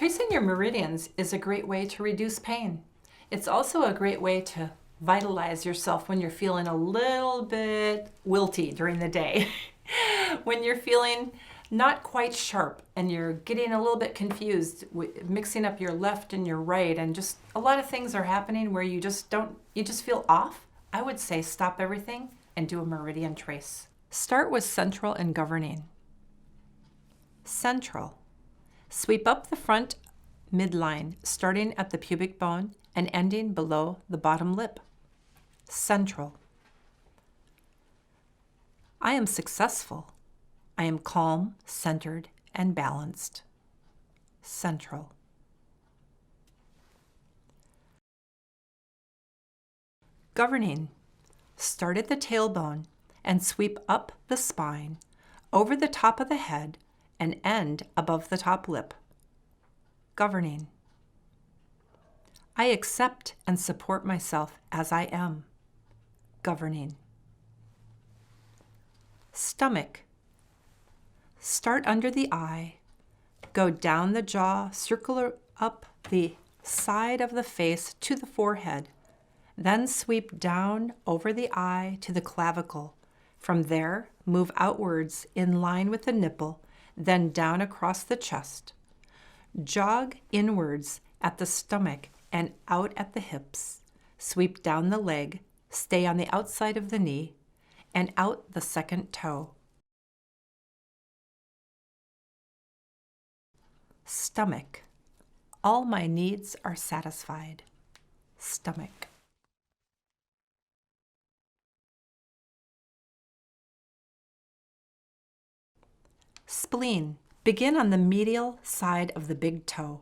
Tracing your meridians is a great way to reduce pain. It's also a great way to vitalize yourself when you're feeling a little bit wilty during the day. When you're feeling not quite sharp and you're getting a little bit confused, mixing up your left and your right, and just a lot of things are happening where you just feel off, I would say stop everything and do a meridian trace. Start with central and governing. Central. Sweep up the front midline, starting at the pubic bone and ending below the bottom lip. Central. I am successful. I am calm, centered, and balanced. Central. Governing. Start at the tailbone and sweep up the spine, over the top of the head, and end above the top lip. Governing. I accept and support myself as I am. Governing. Stomach. Start under the eye, go down the jaw, circle up the side of the face to the forehead, then sweep down over the eye to the clavicle. From there, move outwards in line with the nipple, then down across the chest. Jog inwards at the stomach and out at the hips. Sweep down the leg, stay on the outside of the knee, and out the second toe. Stomach. All my needs are satisfied. Stomach. Spleen. Begin on the medial side of the big toe.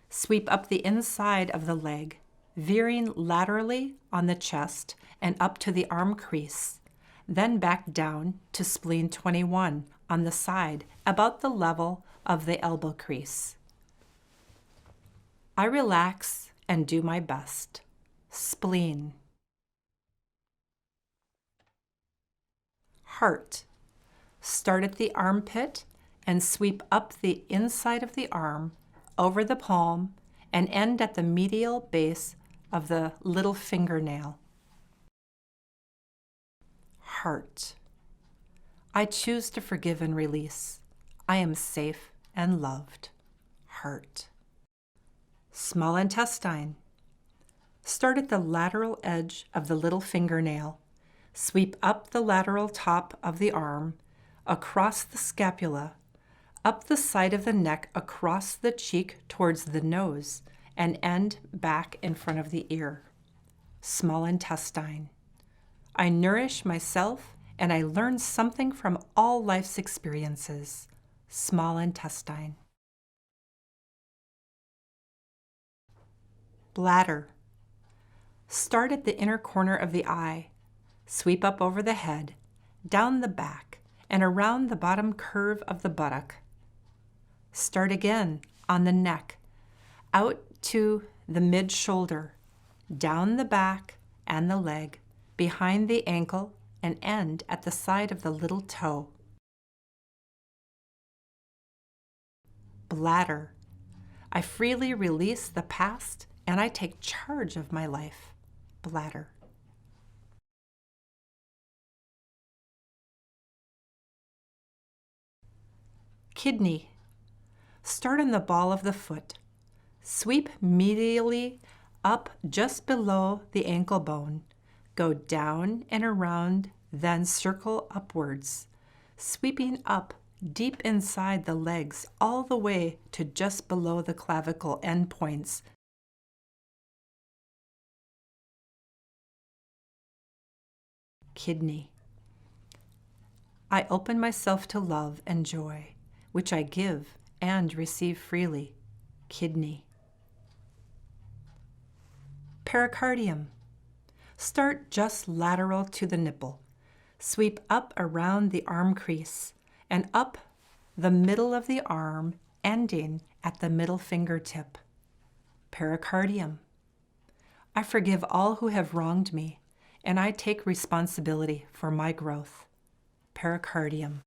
Sweep up the inside of the leg, veering laterally on the chest and up to the arm crease. Then back down to spleen 21 on the side, about the level of the elbow crease. I relax and do my best. Spleen. Heart. Start at the armpit and sweep up the inside of the arm, over the palm, and end at the medial base of the little fingernail. Heart. I choose to forgive and release. I am safe and loved. Heart. Small intestine. Start at the lateral edge of the little fingernail. Sweep up the lateral top of the arm, across the scapula, up the side of the neck, across the cheek towards the nose, and end back in front of the ear. Small intestine. I nourish myself and I learn something from all life's experiences. Small intestine. Bladder. Start at the inner corner of the eye. Sweep up over the head, down the back, and around the bottom curve of the buttock. Start again on the neck, out to the mid-shoulder, down the back and the leg, behind the ankle, and end at the side of the little toe. Bladder. I freely release the past and I take charge of my life. Bladder. Kidney. Start on the ball of the foot. Sweep medially up just below the ankle bone. Go down and around, then circle upwards, sweeping up deep inside the legs all the way to just below the clavicle endpoints. Kidney. I open myself to love and joy, which I give and receive freely. Kidney. Pericardium. Start just lateral to the nipple. Sweep up around the arm crease and up the middle of the arm, ending at the middle fingertip. Pericardium. I forgive all who have wronged me, and I take responsibility for my growth. Pericardium.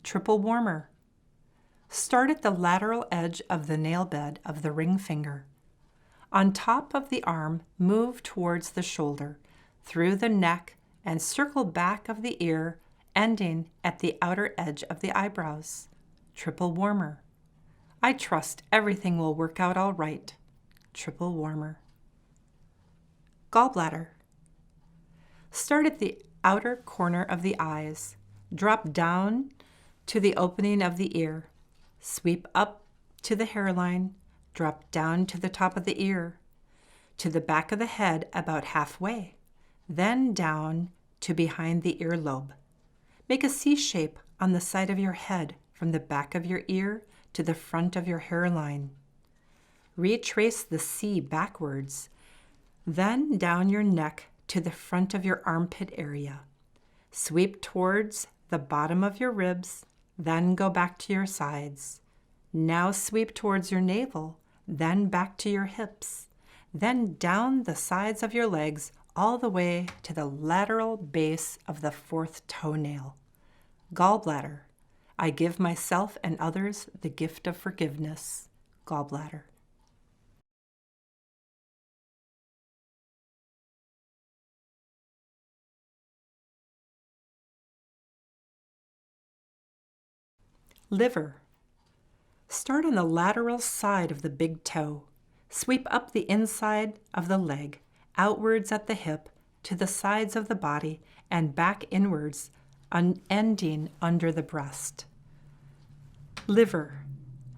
triple warmer. Start at the lateral edge of the nail bed of the ring finger. On top of the arm, move towards the shoulder, through the neck, and circle back of the ear, ending at the outer edge of the eyebrows. Triple warmer. I trust everything will work out all right. Triple warmer. Gallbladder. Start at the outer corner of the eyes. Drop down to the opening of the ear. Sweep up to the hairline. Drop down to the top of the ear. To the back of the head about halfway. Then down to behind the earlobe. Make a C shape on the side of your head from the back of your ear to the front of your hairline. Retrace the C backwards, then down your neck to the front of your armpit area. Sweep towards the bottom of your ribs, then go back to your sides. Now sweep towards your navel, then back to your hips, then down the sides of your legs all the way to the lateral base of the fourth toenail. Gallbladder. I give myself and others the gift of forgiveness. Gallbladder. Liver. Start on the lateral side of the big toe. Sweep up the inside of the leg, outwards at the hip, to the sides of the body, and back inwards, ending under the breast. Liver.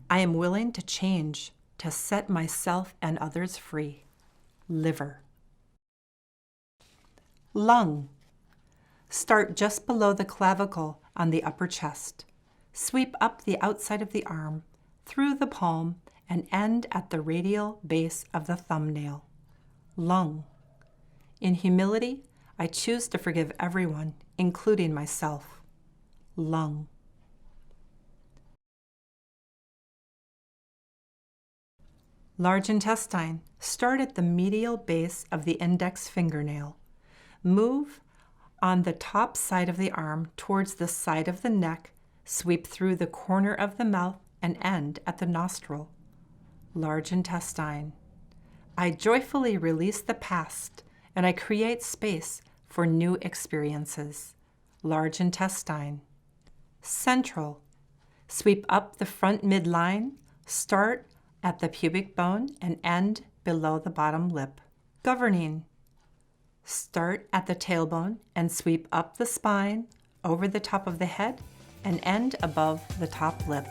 I am willing to change, to set myself and others free. Liver. Lung. Start just below the clavicle on the upper chest. Sweep up the outside of the arm, through the palm, and end at the radial base of the thumbnail. Lung. In humility, I choose to forgive everyone, including myself. Lung. Large intestine. Start at the medial base of the index fingernail. Move on the top side of the arm towards the side of the neck, sweep through the corner of the mouth, and end at the nostril. Large intestine. I joyfully release the past, and I create space for new experiences. Large intestine. Central. Sweep up the front midline, start at the pubic bone, and end below the bottom lip. Governing. Start at the tailbone and sweep up the spine, over the top of the head, and end above the top lip.